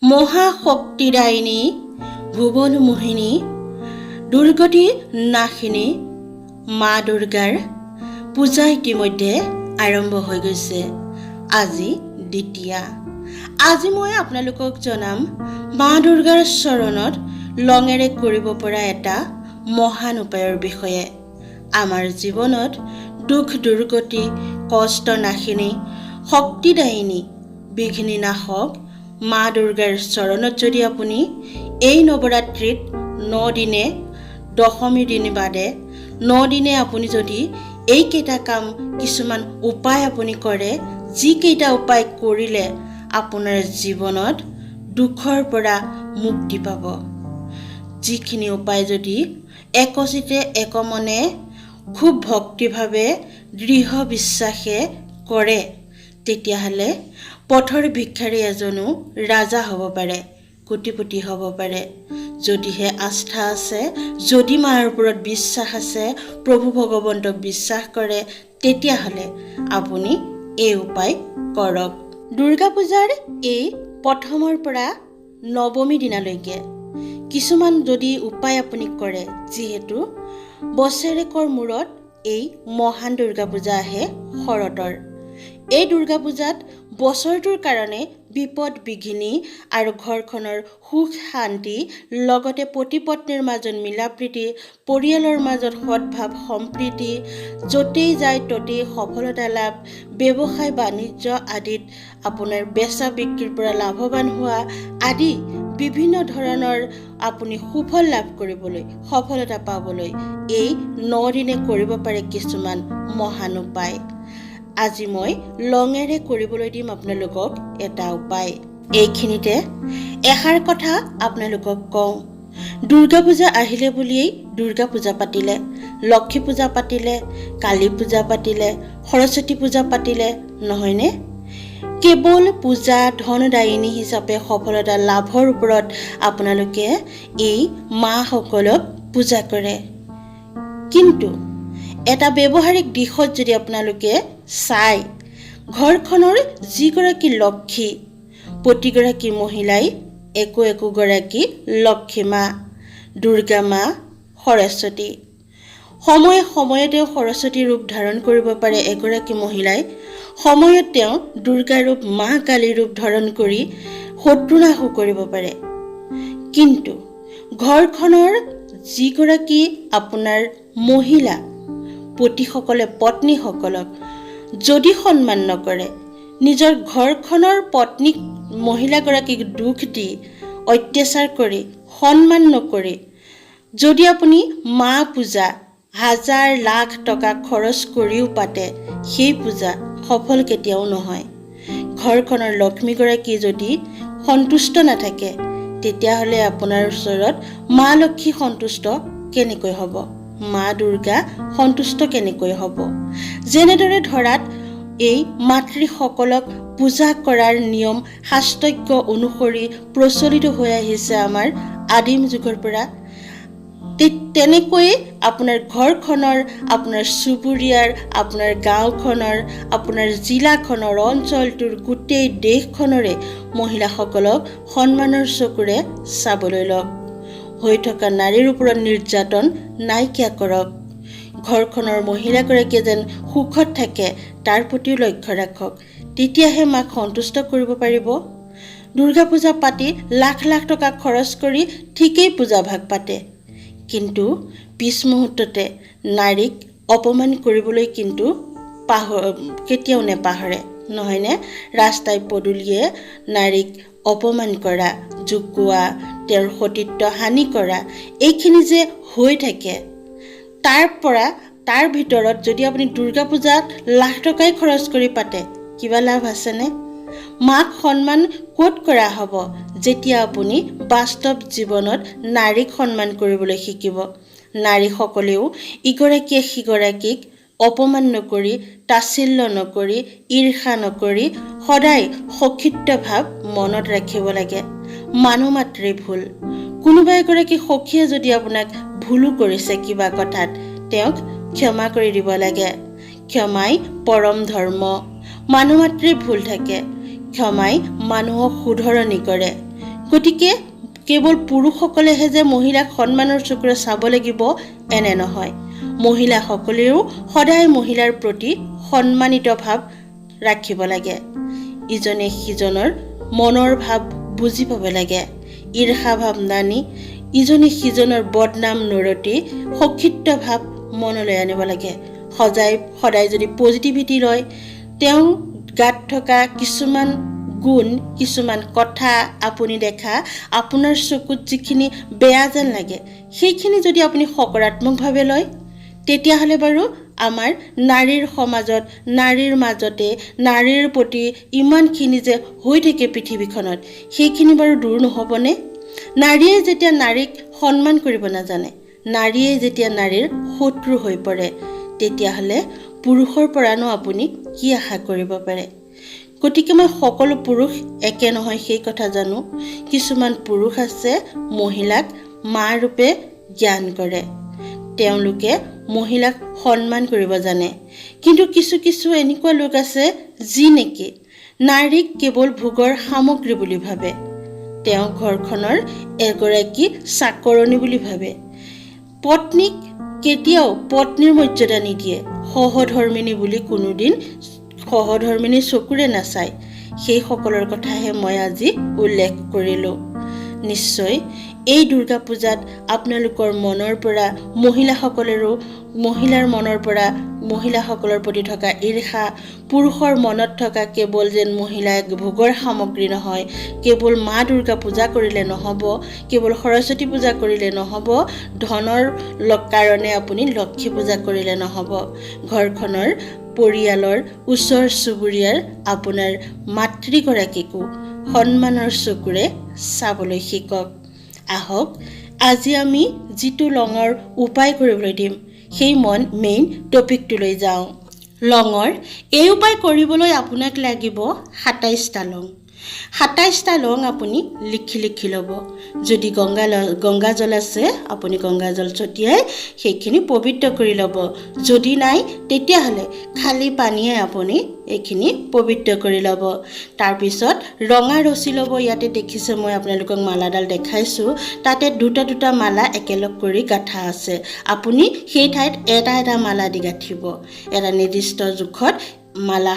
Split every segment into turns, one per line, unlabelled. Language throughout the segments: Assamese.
মহাশক্তিদায়িনী ভুৱন মোহিনী দুৰ্গতি নাশিনী মা দুৰ্গাৰ পূজা ইতিমধ্যে আৰম্ভ হৈ গৈছে। আজি দ্বিতীয়া। আজি মই আপোনালোকক জনাম মা দুৰ্গাৰ চৰণত লঙেৰে কৰিব পৰা এটা মহান উপায়ৰ বিষয়ে। আমাৰ জীৱনত দুখ দুৰ্গতি কষ্ট নাশিনী শক্তিদায়িনী বিঘ্নিনাশক মা দুৰ্গাৰ চৰণত যদি আপুনি এই নৱৰাত্ৰিত 9 দিনে দশমী দিন বাদে 9 দিনে আপুনি যদি এইকেইটা কাম কিছুমান উপায় আপুনি কৰে, যিকেইটা উপায় কৰিলে আপোনাৰ জীৱনত দুখৰ পৰা মুক্তি পাব। যিখিনি উপায় যদি একচিতে একমনে খুব ভক্তিভাৱে দৃঢ় বিশ্বাসে কৰে, তেতিয়াহ'লে পথৰ ভিক্ষাৰী এজনো ৰাজা হ'ব পাৰে, কোটিপতি হ'ব পাৰে। যদিহে আস্থা আছে, যদি মাৰ ওপৰত বিশ্বাস আছে, প্ৰভু ভগৱন্তক বিশ্বাস কৰে, তেতিয়াহ'লে আপুনি এই উপায় কৰক। দুৰ্গা পূজাৰ এই প্ৰথমৰ পৰা নৱমী দিনালৈকে কিছুমান যদি উপায় আপুনি কৰে, যিহেতু বছৰেকৰ মূৰত এই মহান দুৰ্গা পূজা আহে শৰতৰ। এই দুৰ্গা পূজাত বছৰটোৰ কাৰণে বিপদ বিঘিনি আৰু ঘৰখনৰ সুখ শান্তি, লগতে পতি পত্নীৰ মাজত মিলাপ্ৰীতি, পৰিয়ালৰ মাজত সদ্ভাৱ সম্প্ৰীতি, য'তেই যায় ততেই সফলতা লাভ, ব্যৱসায় বাণিজ্য আদিত আপোনাৰ বেচা বিক্ৰীৰ পৰা লাভৱান হোৱা আদি বিভিন্ন ধৰণৰ আপুনি সুফল লাভ কৰিবলৈ, সফলতা পাবলৈ এই 9 দিনে কৰিব পাৰে কিছুমান মহান উপায়। আজি মই লঙেৰে কৰিবলৈ দিম আপোনালোকক এটা উপায়। এইখিনিতে এষাৰ কথা আপোনালোকক কওঁ। দুৰ্গা পূজা আহিলে বুলিয়েই দুৰ্গা পূজা পাতিলে, লক্ষী পূজা পাতিলে, কালী পূজা পাতিলে, সৰস্বতী পূজা পাতিলে নহয়নে? কেৱল পূজা ধনদায়িনী হিচাপে সফলতা লাভৰ ওপৰত আপোনালোকে এই মাসকলক পূজা কৰে। কিন্তু এটা ব্যৱহাৰিক দিশত যদি আপোনালোকে চাই, ঘৰখনৰ যিগৰাকী লক্ষী, প্ৰতিগৰাকী মহিলাই একোগৰাকী লক্ষী মা, দুৰ্গা মা, সৰস্বতী। সময়ে সময়ে তেওঁ সৰস্বতী ৰূপ ধাৰণ কৰিব পাৰে এগৰাকী মহিলাই, সময়ত তেওঁ দুৰ্গা ৰূপ মা কালী ৰূপ ধাৰণ কৰি শত্ৰুনাশো কৰিব পাৰে। কিন্তু ঘৰখনৰ যিগৰাকী আপোনাৰ মহিলা, পতিসকলে পত্নীসকলক যদি সন্মান নকৰে, নিজৰ ঘৰখনৰ পত্নীক মহিলাগৰাকীক দুখ দি অত্যাচাৰ কৰি সন্মান নকৰি যদি আপুনি মা পূজা হাজাৰ লাখ টকা খৰচ কৰিও পাতে, সেই পূজা সফল কেতিয়াও নহয়। ঘৰখনৰ লক্ষ্মীগৰাকী যদি সন্তুষ্ট নাথাকে, তেতিয়াহ'লে আপোনাৰ ওচৰত মা লক্ষ্মী সন্তুষ্ট কেনেকৈ হ'ব? মা দুৰ্গা সন্তুষ্ট কেনেকৈ হ'ব? যেনেদৰে ধৰাত এই মাতৃসকলক পূজা কৰাৰ নিয়ম শাস্ত্ৰজ্ঞ অনুসৰি প্ৰচলিত হৈ আহিছে আমাৰ আদিম যুগৰ পৰা, তেনেকৈয়ে আপোনাৰ ঘৰখনৰ, আপোনাৰ চুবুৰীয়াৰ, আপোনাৰ গাঁওখনৰ, আপোনাৰ জিলাখনৰ, অঞ্চলটোৰ, গোটেই দেশখনৰে মহিলাসকলক সন্মানৰ চকুৰে চাবলৈ লওক। হৈ থকা নাৰীৰ ওপৰত নিৰ্যাতন নাইকিয়া কৰক। ঘৰখনৰ মহিলাগৰাকীয়ে যেন সুখত থাকে তাৰ প্ৰতিও লক্ষ্য ৰাখক। তেতিয়াহে মাক সন্তুষ্ট কৰিব পাৰিব। দুৰ্গা পূজা পাতি লাখ লাখ টকা খৰচ কৰি ঠিকেই পূজা ভাগ পাতে, কিন্তু পিছ মুহূৰ্ততে নাৰীক অপমান কৰিবলৈ কিন্তু কেতিয়াও নেপাহৰে নহয়নে? ৰাস্তাই পদূলিয়ে নাৰীক অপমান কৰা, জোকোৱা, তেওঁৰ সতীত্ব হানি কৰা, এইখিনি যে হৈ থাকে, তাৰ ভিতৰত যদি আপুনি দুৰ্গা পূজাত লাখ টকাই খৰচ কৰি পাতে, কিবা লাভ আছেনে? মাক সন্মান ক'ত কৰা হ'ব যেতিয়া আপুনি বাস্তৱ জীৱনত নাৰীক সন্মান কৰিবলৈ শিকিব? নাৰীসকলেও ইগৰাকীয়ে সিগৰাকীক অপমান নকৰি, তাচ্ছিল্য নকৰি, ঈৰ্ষা নকৰি সদায় সখীত্ব ভাৱ মনত ৰাখিব লাগে। মানুহ মাত্ৰেই ভুল। কোনোবা এগৰাকী সখীয়ে যদি আপোনাক ভুলো কৰিছে কিবা কথাত, তেওঁক ক্ষমা কৰি দিব লাগে। ক্ষমাই পৰম ধৰ্ম। মানুহ মাত্ৰেই ভুল থাকে, ক্ষমাই মানুহক শুধৰণি কৰে। গতিকে কেৱল পুৰুষসকলেহে যে মহিলাক সন্মানৰ চকুৰে চাব লাগিব এনে নহয়। মহিলাসকলেও সদায় মহিলাৰ প্ৰতি সন্মানিত ভাৱ ৰাখিব লাগে। ইজনে সিজনৰ মনৰ ভাৱ বুজি পাব লাগে। ঈৰ্ষা ভাৱ নানি ইজনে সিজনৰ বদনাম নৰতি সক্ষিপ্ত ভাৱ মনলৈ আনিব লাগে। সদায় যদি পজিটিভিটি লয়, তেওঁ গাত থকা কিছুমান গুণ, কিছুমান কথা আপুনি দেখা আপোনাৰ চকুত যিখিনি বেয়া যেন লাগে, সেইখিনি যদি আপুনি সকাৰাত্মকভাৱে লয়, তেতিয়াহ'লে বাৰু আমাৰ নাৰীৰ সমাজত, নাৰীৰ মাজতে, নাৰীৰ প্ৰতি ইমানখিনি যে হৈ থাকে পৃথিৱীখনত, সেইখিনি বাৰু দূৰ নহ'বনে? নাৰীয়ে যেতিয়া নাৰীক সন্মান কৰিব নাজানে, নাৰীয়ে যেতিয়া নাৰীৰ শত্ৰু হৈ পৰে, তেতিয়াহ'লে পুৰুষৰ পৰানো আপুনি কি আশা কৰিব পাৰে? গতিকে মই সকলো পুৰুষ একে নহয় সেই কথা জানো। কিছুমান পুৰুষ আছে মহিলাক মা ৰূপে জ্ঞান কৰে, তেওঁলোকে মহিলাক সন্মান কৰিব জানে। কিন্তু কিছু এনেকুৱা লোক আছে যি নেকি নাৰীক কেৱল ভোগৰ সামগ্ৰী বুলি ভাবে, তেওঁ ঘৰখনৰ এগৰাকী চাকৰণী বুলি ভাবে। পত্নীক কেতিয়াও পত্নীৰ মৰ্যাদা নিদিয়ে, সহধৰ্মিনী বুলি কোনোদিন সহধৰ্মিনী চকুৰে নাচায়। সেইসকলৰ কথাহে মই আজি উল্লেখ কৰিলোঁ। নিশ্চয় এই দুৰ্গা পূজাত আপোনালোকৰ মনৰ পৰা মহিলাৰ মনৰ পৰা মহিলাসকলৰ প্ৰতি থকা ঈৰ্ষা, পুৰুষৰ মনত থকা কেৱল যেন মহিলাই ভোগৰ সামগ্ৰী নহয়, কেৱল মা দুৰ্গা পূজা কৰিলে নহ'ব, কেৱল সৰস্বতী পূজা কৰিলে নহ'ব, ধনৰ কাৰণে আপুনি লক্ষ্মী পূজা কৰিলে নহ'ব। ঘৰখনৰ পৰিয়ালৰ ওচৰ চুবুৰীয়াৰ আপোনাৰ মাতৃগৰাকীকো সন্মানৰ চকুৰে চাবলৈ শিকক। আহক আজি আমি যিটো লঙৰ উপায় কৰিবলৈ দিম, সেই মেইন টপিকটোলৈ যাওঁ। লঙৰ এই উপায় কৰিবলৈ আপোনাক লাগিব ২৭টা লং। ২৭টা লং আপুনি লিখি ল'ব। যদি গংগাজল আছে, আপুনি গংগাজল ছটিয়াই সেইখিনি পবিত্ৰ কৰি ল'ব। যদি নাই, তেতিয়াহ'লে খালী পানীয়ে আপুনি এইখিনি পবিত্ৰ কৰি ল'ব। তাৰপিছত ৰঙা ৰছী ল'ব। ইয়াতে দেখিছে মই আপোনালোকক মালাডাল দেখাইছোঁ, তাতে দুটা মালা একেলগ কৰি গাঁঠা আছে। আপুনি সেই ঠাইত এটা মালা দি গাঁঠিব। এটা নিৰ্দিষ্ট জোখত মালা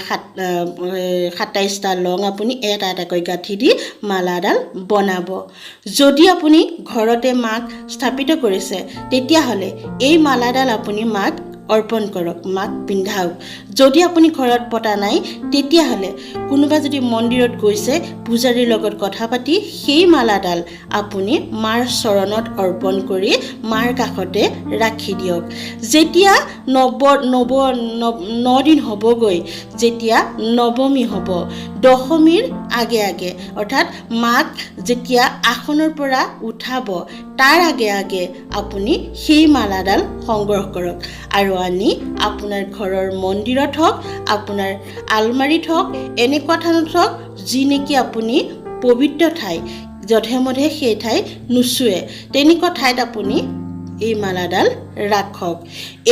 ২৭টা লং আপুনি এটাকৈ গাঁঠি দি মালাডাল বনাব। যদি আপুনি ঘৰতে মাক স্থাপিত কৰিছে, তেতিয়াহ'লে এই মালাডাল আপুনি মাক অৰ্পণ কৰক, মাক পিন্ধাওক। যদি আপুনি ঘৰত পতা নাই, তেতিয়াহ'লে কোনোবা যদি মন্দিৰত গৈছে, পূজাৰীৰ লগত কথা পাতি সেই মালাডাল আপুনি মাৰ চৰণত অৰ্পণ কৰি মাৰ কাষতে ৰাখি দিয়ক। যেতিয়া ৯ দিন হ'বগৈ, যেতিয়া নৱমী হ'ব, দশমীৰ আগে অৰ্থাৎ মাক যেতিয়া আসনৰ পৰা উঠাব, তাৰ আগে আপুনি সেই মালাডাল সংগ্ৰহ কৰক আৰু আনি আপোনাৰ ঘৰৰ মন্দিৰত হওক, আপোনাৰ আলমাৰিত হওক, এনেকুৱা থানত হওক যি নেকি আপুনি পবিত্ৰ ঠাই, যধে মধে সেই ঠাই নুচুৱে, তেনেকুৱা ঠাইত আপুনি এই মালাডাল ৰাখক।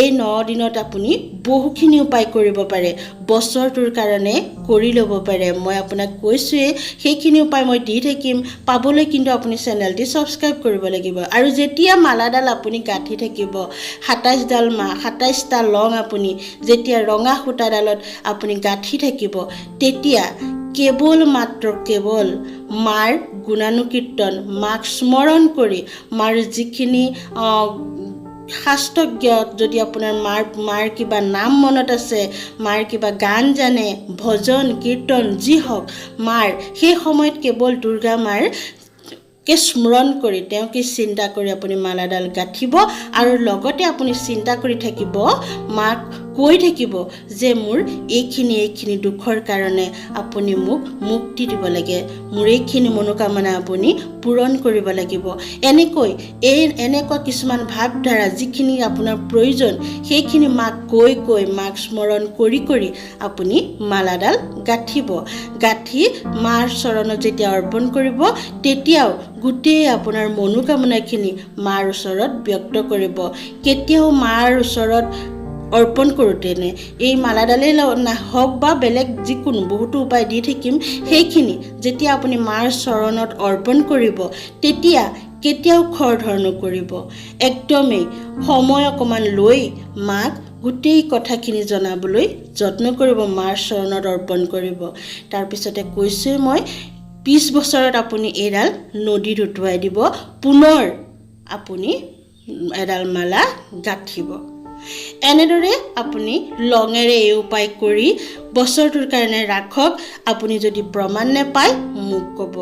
এই ৯ দিনত আপুনি বহুখিনি উপায় কৰিব পাৰে, বছৰটোৰ কাৰণে কৰি ল'ব পাৰে। মই আপোনাক কৈছোঁৱেই, সেইখিনি উপায় মই দি থাকিম। পাবলৈ কিন্তু আপুনি চেনেলটি ছাবস্ক্ৰাইব কৰিব লাগিব। আৰু যেতিয়া মালাডাল আপুনি গাঁঠি থাকিব, ২৭টা লং আপুনি যেতিয়া ৰঙা সূতাডালত আপুনি গাঁঠি থাকিব, তেতিয়া কেৱল মাৰ গুণানুকীৰ্তন, মাক স্মৰণ কৰি, মাৰ যিখিনি শাস্ত্ৰজ্ঞ, যদি আপোনাৰ মাৰ কিবা নাম মনত আছে, মাৰ কিবা গান জানে, ভজন কীৰ্তন যি হওক, মাৰ সেই সময়ত কেৱল দুৰ্গা মাৰকে স্মৰণ কৰি, তেওঁকে চিন্তা কৰি আপুনি মালাডাল গাঁঠিব। আৰু লগতে আপুনি চিন্তা কৰি থাকিব, মাক কৈ থাকিব যে মোৰ এইখিনি দুখৰ কাৰণে আপুনি মোক মুক্তি দিব লাগে, মোৰ এইখিনি মনোকামনা আপুনি পূৰণ কৰিব লাগিব। এনেকুৱা কিছুমান ভাৱধাৰা, যিখিনি আপোনাৰ প্ৰয়োজন, সেইখিনি মাক কৈ মাক স্মৰণ কৰি আপুনি মালাডাল গাঁঠিব। গাঁঠি মাৰ চৰণত যেতিয়া অৰ্পণ কৰিব, তেতিয়াও গোটেই আপোনাৰ মনোকামনাখিনি মাৰ ওচৰত ব্যক্ত কৰিব। কেতিয়াও মাৰ ওচৰত অৰ্পণ কৰোঁতেনে এই মালাডালেই হওক বা বেলেগ যিকোনো বহুতো উপায় দি থাকিম, সেইখিনি যেতিয়া আপুনি মাৰ চৰণত অৰ্পণ কৰিব তেতিয়া কেতিয়াও খৰধৰ নকৰিব। একদমেই সময় অকণমান লৈ মাক গোটেই কথাখিনি জনাবলৈ যত্ন কৰিব, মাৰ চৰণত অৰ্পণ কৰিব। তাৰপিছতে কৈছোঁৱে মই 20 বছৰত আপুনি এইডাল নদীত উটুৱাই দিব, পুনৰ আপুনি এডাল মালা গাঁঠিব। এনেদৰে আপুনি লঙেৰে এই উপায় কৰি বছৰটোৰ কাৰণে ৰাখক। আপুনি যদি প্ৰমাণ নাপায় মোক ক'ব।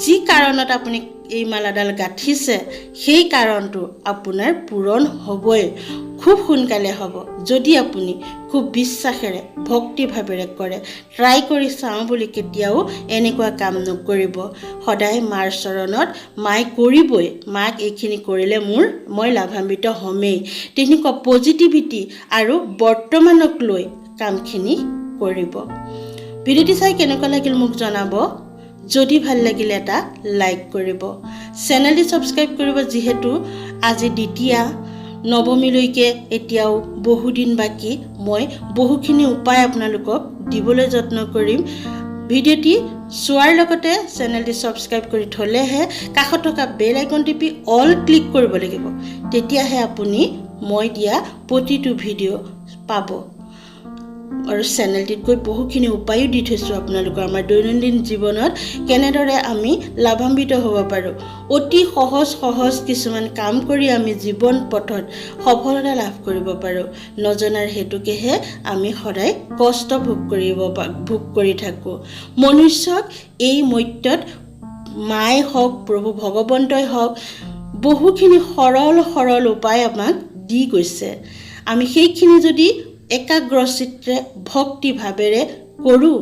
যি কাৰণত আপুনি এই মালাডাল গাঁঠিছে সেই কাৰণটো আপোনাৰ পূৰণ হ'বই, খুব সোনকালে হ'ব, যদি আপুনি খুব বিশ্বাসেৰে ভক্তিভাৱেৰে কৰে। ট্ৰাই কৰি চাওঁ বুলি কেতিয়াও এনেকুৱা কাম নকৰিব। সদায় মাৰ চৰণত মায়ে কৰিবই, মাক এইখিনি কৰিলে মই লাভান্বিত হ'মেই, তেনেকুৱা পজিটিভিটি আৰু বৰ্তমানক লৈ কামখিনি কৰিব। ভিডিঅ'টি চাই কেনেকুৱা লাগিল মোক জনাব। যদি ভাল লাগিলে এটা লাইক কৰিব, চেনেলটি ছাবস্ক্ৰাইব কৰিব, যিহেতু আজি দ্বিতীয়া নৱমীলৈকে এতিয়াও বহুদিন বাকী। মই বহুখিনি উপায় আপোনালোকক দিবলৈ যত্ন কৰিম। ভিডিঅ'টি চোৱাৰ লগতে চেনেলটি ছাবস্ক্ৰাইব কৰি থ'লেহে কাষত থকা বেল আইকন টিপি অল ক্লিক কৰিব লাগিব, তেতিয়াহে আপুনি মই দিয়া প্ৰতিটো ভিডিঅ' পাব। আৰু চেনেলটিত গৈ বহুখিনি উপায়ো দি থৈছোঁ আপোনালোকৰ আমাৰ দৈনন্দিন জীৱনত কেনেদৰে আমি লাভান্বিত হ'ব পাৰোঁ। অতি সহজ কিছুমান কাম কৰি আমি জীৱন পথত সফলতা লাভ কৰিব পাৰোঁ। নজনাৰ হেতুকেহে আমি সদায় কষ্ট ভোগ কৰি থাকোঁ। মনুষ্যক এই মৰ্ত্যত মায়ে হওক, প্ৰভু ভগৱন্তই হওক, বহুখিনি সৰল উপায় আমাক দি গৈছে। আমি সেইখিনি যদি একাগ্ৰচিত্ৰে ভক্তিভাৱেৰে কৰোঁ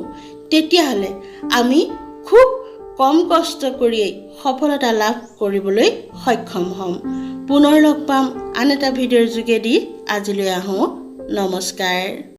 তেতিয়াহ'লে আমি খুব কম কষ্ট কৰিয়েই সফলতা লাভ কৰিবলৈ সক্ষম হ'ম। পুনৰ লগ পাম আন এটা ভিডিঅ'ৰ যোগেদি। আজিলৈ আহোঁ, নমস্কাৰ।